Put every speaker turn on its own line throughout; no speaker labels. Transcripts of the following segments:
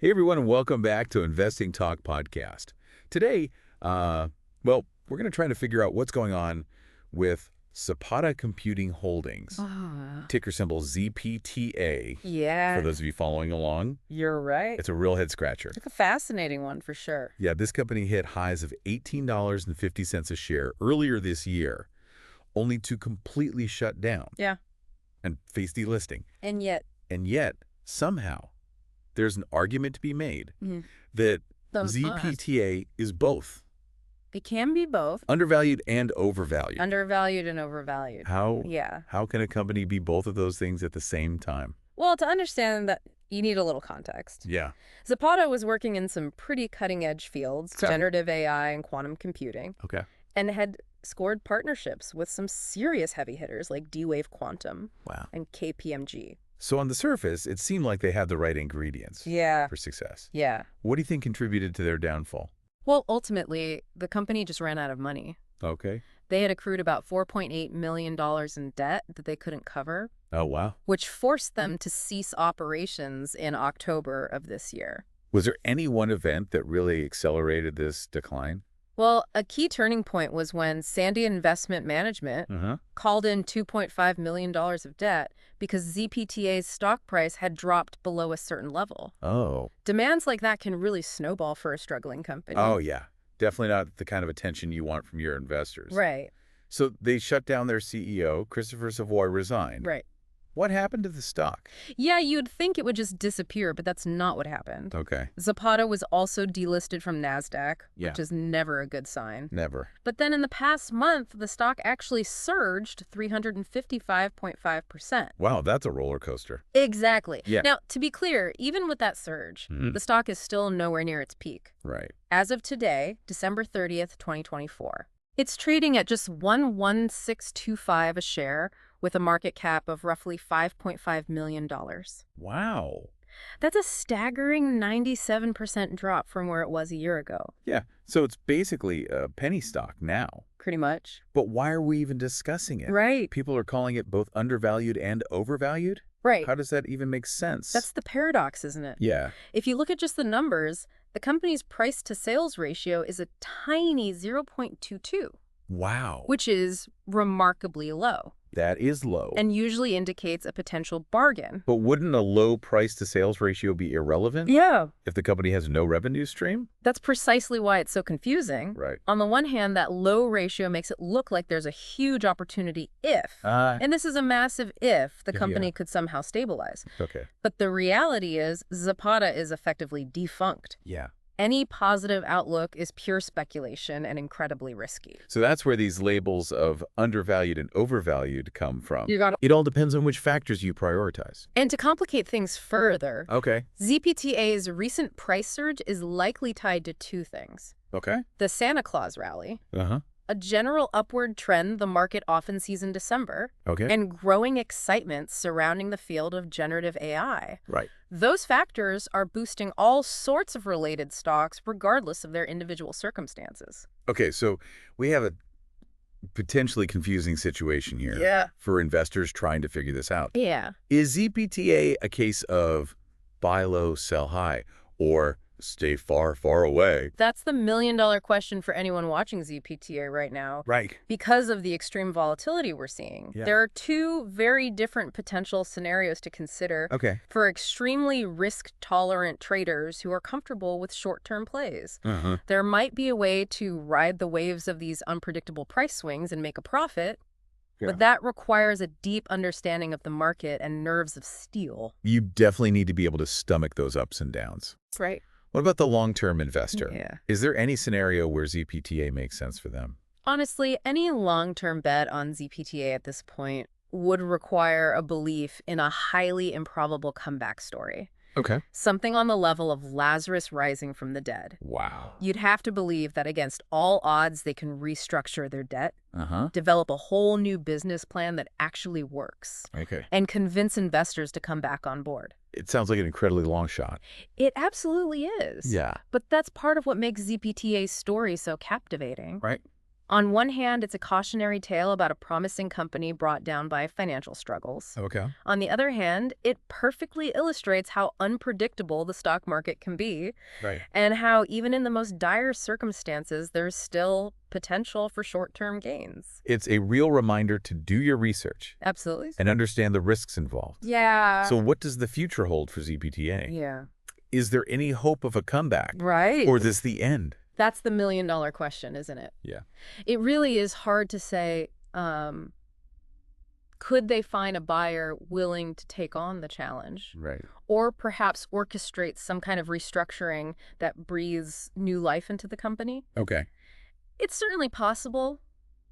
Hey everyone, and welcome back to Investing Talk Podcast. Today, we're going to try to figure out what's going on with Zapata Computing Holdings, ticker symbol ZPTA.
Yeah,
For those of you following along,
you're right.
it's a real head scratcher.
It's a fascinating one for sure.
Yeah, this company hit highs of $18.50 a share earlier this year, only to completely shut down.
Yeah.
And face delisting.
And
yet, somehow, there's an argument to be made that ZPTA is both.
It can be both.
Undervalued and overvalued.
Undervalued and overvalued.
How can a company be both of those things at the same time?
Well, to understand that, you need a little context.
Yeah.
Zapata was working in some pretty cutting-edge fields, generative AI and quantum computing.
Okay.
And had scored partnerships with some serious heavy hitters like D-Wave Quantum and KPMG.
So on the surface, it seemed like they had the right ingredients for success.
Yeah.
What do you think contributed to their downfall?
Well, ultimately, the company just ran out of money.
Okay.
They had accrued about $4.8 million in debt that they couldn't cover.
Oh, wow.
Which forced them to cease operations in October of this year.
Was there any one event that really accelerated this decline?
Well, a key turning point was when Sandy Investment Management called in $2.5 million of debt because ZPTA's stock price had dropped below a certain level.
Oh.
Demands like that can really snowball for a struggling company.
Oh, yeah. Definitely not the kind of attention you want from your investors.
Right.
So they shut down their CEO, Christopher Savoy, resigned.
Right.
What happened to the stock?
Yeah, you'd think it would just disappear, but that's not what happened.
Okay.
Zapata was also delisted from Nasdaq,
Yeah.
which is never a good sign.
Never.
But then in the past month, the stock actually surged 355.5%.
Wow, that's a roller coaster.
Exactly.
Yeah.
Now, to be clear, even with that surge, the stock is still nowhere near its peak.
Right.
As of today, December 30th, 2024, it's trading at just 11625 a share with a market cap of roughly $5.5 million.
Wow.
That's a staggering 97% drop from where it was a year ago.
Yeah, so it's basically a penny stock now.
Pretty much.
But why are we even discussing it?
Right.
People are calling it both undervalued and overvalued?
Right.
How does that even make sense?
That's the paradox, isn't it?
Yeah.
If you look at just the numbers, the company's price-to-sales ratio is a tiny 0.22.
Wow.
Which is remarkably low.
That is low.
And usually indicates a potential bargain.
But wouldn't a low price-to-sales ratio be irrelevant?
Yeah.
If the company has no revenue stream?
That's precisely why it's so confusing.
Right.
On the one hand, that low ratio makes it look like there's a huge opportunity if, and this is a massive if, the company could somehow stabilize.
Okay.
But the reality is Zapata is effectively defunct.
Yeah.
Any positive outlook is pure speculation and incredibly risky.
So that's where these labels of undervalued and overvalued come from.
You got it.
It all depends on which factors you prioritize.
And to complicate things further, ZPTA's recent price surge is likely tied to two things.
Okay.
The Santa Claus rally, a general upward trend the market often sees in December, and growing excitement surrounding the field of generative AI.
Right.
Those factors are boosting all sorts of related stocks regardless of their individual circumstances.
Okay, so we have a potentially confusing situation here for investors trying to figure this out.
Yeah.
Is ZPTA a case of buy low, sell high, or stay far, far away?
That's the million-dollar question for anyone watching ZPTA right now.
Right.
Because of the extreme volatility we're seeing.
Yeah.
There are two very different potential scenarios to consider for extremely risk-tolerant traders who are comfortable with short-term plays. There might be a way to ride the waves of these unpredictable price swings and make a profit, but that requires a deep understanding of the market and nerves of steel.
You definitely need to be able to stomach those ups and downs.
Right.
What about the long-term investor?
Yeah.
Is there any scenario where ZPTA makes sense for them?
Honestly, any long-term bet on ZPTA at this point would require a belief in a highly improbable comeback story.
Okay.
Something on the level of Lazarus rising from the dead.
Wow.
You'd have to believe that against all odds they can restructure their debt, develop a whole new business plan that actually works, and convince investors to come back on board.
It sounds like an incredibly long shot.
It absolutely is.
Yeah.
But that's part of what makes ZPTA's story so captivating.
Right.
On one hand, it's a cautionary tale about a promising company brought down by financial struggles.
Okay.
On the other hand, it perfectly illustrates how unpredictable the stock market can be,
Right.
and how even in the most dire circumstances, there's still potential for short-term gains.
It's a real reminder to do your research.
Absolutely.
And understand the risks involved.
Yeah.
So what does the future hold for ZPTA?
Yeah.
Is there any hope of a comeback?
Right.
Or is this the end?
That's the million-dollar question, isn't it?
Yeah.
It really is hard to say, could they find a buyer willing to take on the challenge?
Right.
Or perhaps orchestrate some kind of restructuring that breathes new life into the company?
Okay.
It's certainly possible,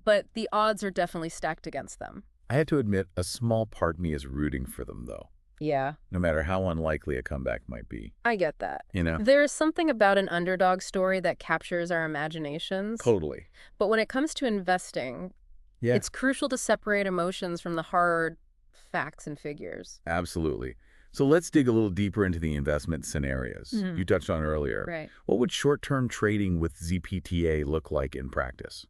but the odds are definitely stacked against them.
I have to admit, a small part of me is rooting for them, though.
Yeah.
No matter how unlikely a comeback might be.
I get that.
You know?
There is something about an underdog story that captures our imaginations.
Totally.
But when it comes to investing,
Yeah.
it's crucial to separate emotions from the hard facts and figures.
Absolutely. So let's dig a little deeper into the investment scenarios you touched on earlier.
Right.
What would short-term trading with ZPTA look like in practice?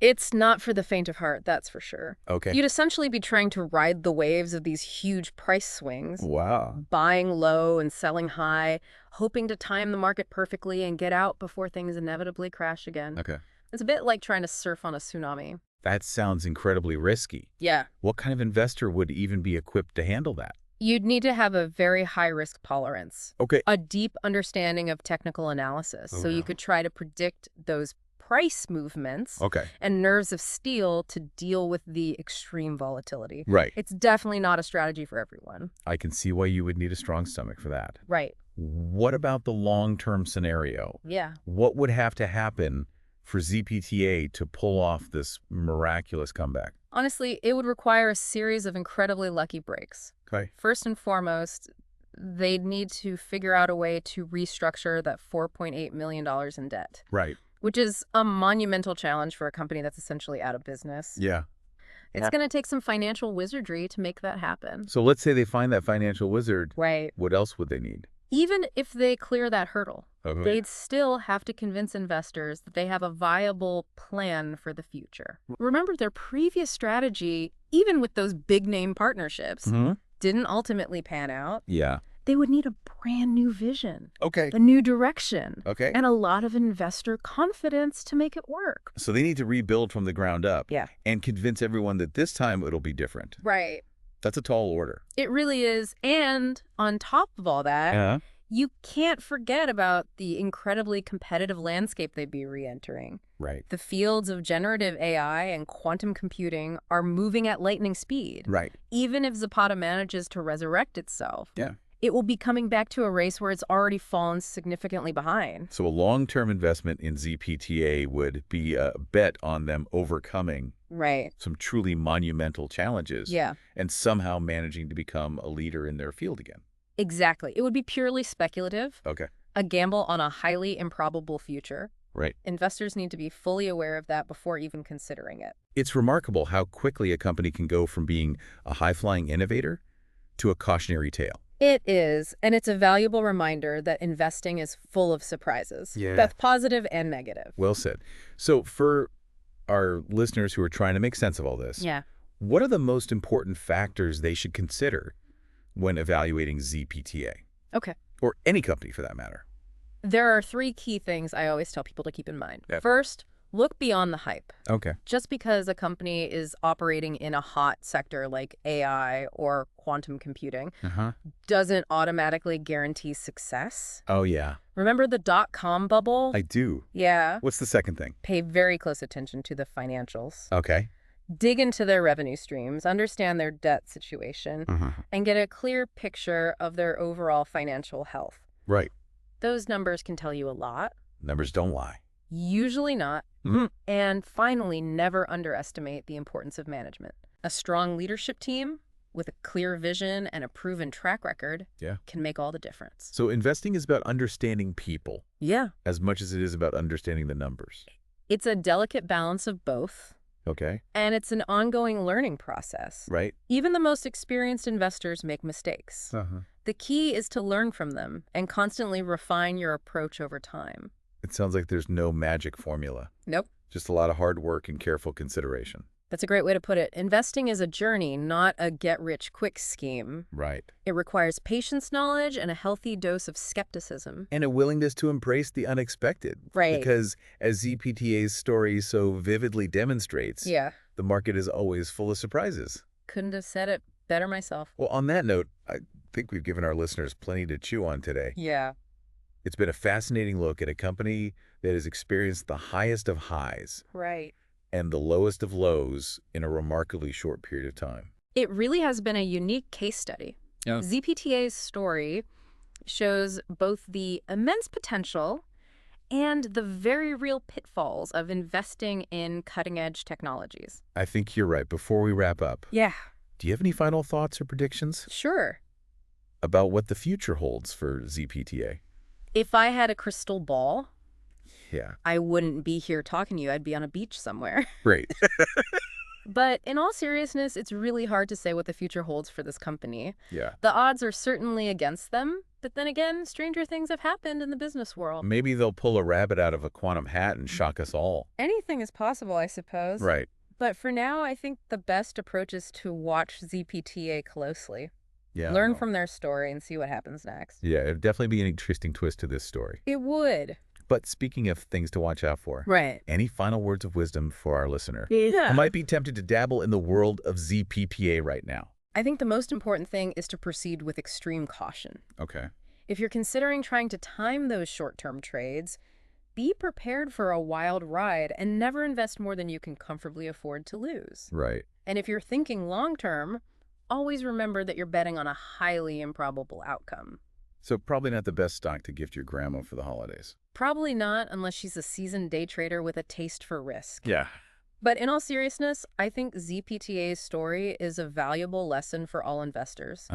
It's not for the faint of heart, that's for sure.
Okay.
You'd essentially be trying to ride the waves of these huge price swings.
Wow.
Buying low and selling high, hoping to time the market perfectly and get out before things inevitably crash again.
Okay.
It's a bit like trying to surf on a tsunami.
That sounds incredibly risky.
Yeah.
What kind of investor would even be equipped to handle that?
You'd need to have a very high risk tolerance.
Okay.
A deep understanding of technical analysis. So you could try to predict those price movements and nerves of steel to deal with the extreme volatility.
Right.
It's definitely not a strategy for everyone.
I can see why you would need a strong stomach for that.
Right.
What about the long-term scenario?
Yeah.
What would have to happen for ZPTA to pull off this miraculous comeback?
Honestly, it would require a series of incredibly lucky breaks.
Okay.
First and foremost, they'd need to figure out a way to restructure that $4.8 million in debt.
Right.
Which is a monumental challenge for a company that's essentially out of business.
Yeah.
It's going to take some financial wizardry to make that happen.
So let's say they find that financial wizard.
Right.
What else would they need?
Even if they clear that hurdle,
Okay.
they'd still have to convince investors that they have a viable plan for the future. Remember, their previous strategy, even with those big-name partnerships, didn't ultimately pan out.
Yeah.
They would need a brand new vision,
Okay.
a new direction,
Okay.
and a lot of investor confidence to make it work.
So they need to rebuild from the ground up.
Yeah.
And convince everyone that this time it'll be different.
Right.
That's a tall order.
It really is. And on top of all that, you can't forget about the incredibly competitive landscape they'd be re-entering.
Right.
The fields of generative AI and quantum computing are moving at lightning speed.
Right.
Even if Zapata manages to resurrect itself,
Yeah.
it will be coming back to a race where it's already fallen significantly behind.
So a long-term investment in ZPTA would be a bet on them overcoming some truly monumental challenges.
Yeah.
And somehow managing to become a leader in their field again.
Exactly. It would be purely speculative.
Okay.
A gamble on a highly improbable future.
Right.
Investors need to be fully aware of that before even considering it.
It's remarkable how quickly a company can go from being a high-flying innovator to a cautionary tale.
It is, and it's a valuable reminder that investing is full of surprises, both positive and negative.
Well said. So for our listeners who are trying to make sense of all this, what are the most important factors they should consider when evaluating ZPTA?
Okay.
Or any company for that matter.
There are 3 key things I always tell people to keep in mind. First, look beyond the hype.
Okay.
Just because a company is operating in a hot sector like AI or quantum computing doesn't automatically guarantee success.
Oh, yeah.
Remember the dot-com bubble?
I do.
Yeah.
What's the second thing?
Pay very close attention to the financials.
Okay.
Dig into their revenue streams, understand their debt situation, and get a clear picture of their overall financial health.
Right.
Those numbers can tell you a lot.
Numbers don't lie.
Usually not. And finally, never underestimate the importance of management. A strong leadership team with a clear vision and a proven track record can make all the difference.
So investing is about understanding people.
Yeah.
As much as it is about understanding the numbers.
It's a delicate balance of both.
Okay.
And it's an ongoing learning process.
Right.
Even the most experienced investors make mistakes. The key is to learn from them and constantly refine your approach over time.
It sounds like there's no magic formula.
Nope.
Just a lot of hard work and careful consideration.
That's a great way to put it. Investing is a journey, not a get-rich-quick scheme.
Right.
It requires patience, knowledge, and a healthy dose of skepticism.
And a willingness to embrace the unexpected.
Right.
Because as ZPTA's story so vividly demonstrates, the market is always full of surprises.
Couldn't have said it better myself.
Well, on that note, I think we've given our listeners plenty to chew on today.
Yeah.
It's been a fascinating look at a company that has experienced the highest of highs.
Right.
And the lowest of lows in a remarkably short period of time.
It really has been a unique case study.
Yeah.
ZPTA's story shows both the immense potential and the very real pitfalls of investing in cutting-edge technologies.
I think you're right. Before we wrap up,
do
you have any final thoughts or predictions?
Sure.
About what the future holds for ZPTA?
If I had a crystal ball, I wouldn't be here talking to you. I'd be on a beach somewhere.
Great.
But in all seriousness, it's really hard to say what the future holds for this company.
Yeah.
The odds are certainly against them. But then again, stranger things have happened in the business world.
Maybe they'll pull a rabbit out of a quantum hat and shock us all.
Anything is possible, I suppose.
Right.
But for now, I think the best approach is to watch ZPTA closely.
Yeah.
Learn from their story and see what happens next.
Yeah, it'd definitely be an interesting twist to this story.
It would.
But speaking of things to watch out for, any final words of wisdom for our listener who might be tempted to dabble in the world of ZPTA right now?
I think the most important thing is to proceed with extreme caution.
Okay.
If you're considering trying to time those short-term trades, be prepared for a wild ride and never invest more than you can comfortably afford to lose.
Right.
And if you're thinking long-term, always remember that you're betting on a highly improbable outcome.
So probably not the best stock to gift your grandma for the holidays.
Probably not unless she's a seasoned day trader with a taste for risk.
Yeah.
But in all seriousness, I think ZPTA's story is a valuable lesson for all investors.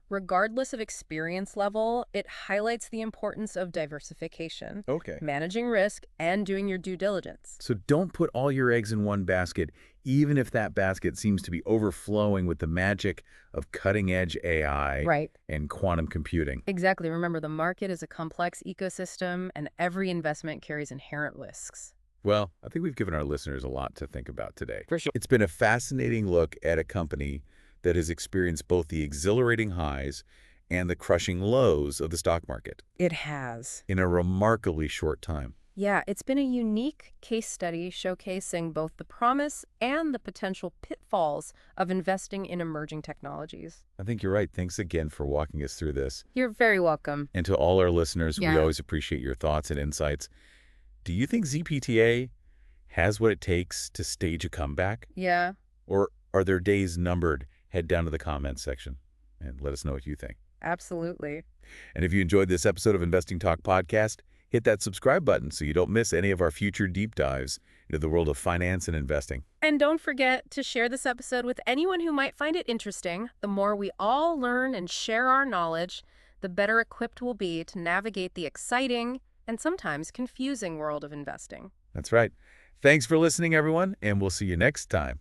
Regardless of experience level, it highlights the importance of diversification, managing risk, and doing your due diligence.
So don't put all your eggs in one basket, even if that basket seems to be overflowing with the magic of cutting-edge AI and quantum computing.
Exactly. Remember, the market is a complex ecosystem, and every investment carries inherent risks.
Well, I think we've given our listeners a lot to think about today.
For sure.
It's been a fascinating look at a company that has experienced both the exhilarating highs and the crushing lows of the stock market.
It has.
In a remarkably short time.
Yeah, it's been a unique case study showcasing both the promise and the potential pitfalls of investing in emerging technologies.
I think you're right. Thanks again for walking us through this.
You're very welcome.
And to all our listeners, we always appreciate your thoughts and insights. Do you think ZPTA has what it takes to stage a comeback?
Yeah.
Or are their days numbered? Head down to the comments section and let us know what you think.
Absolutely.
And if you enjoyed this episode of Investing Talk Podcast, hit that subscribe button so you don't miss any of our future deep dives into the world of finance and investing.
And don't forget to share this episode with anyone who might find it interesting. The more we all learn and share our knowledge, the better equipped we'll be to navigate the exciting and sometimes confusing world of investing.
That's right. Thanks for listening, everyone, and we'll see you next time.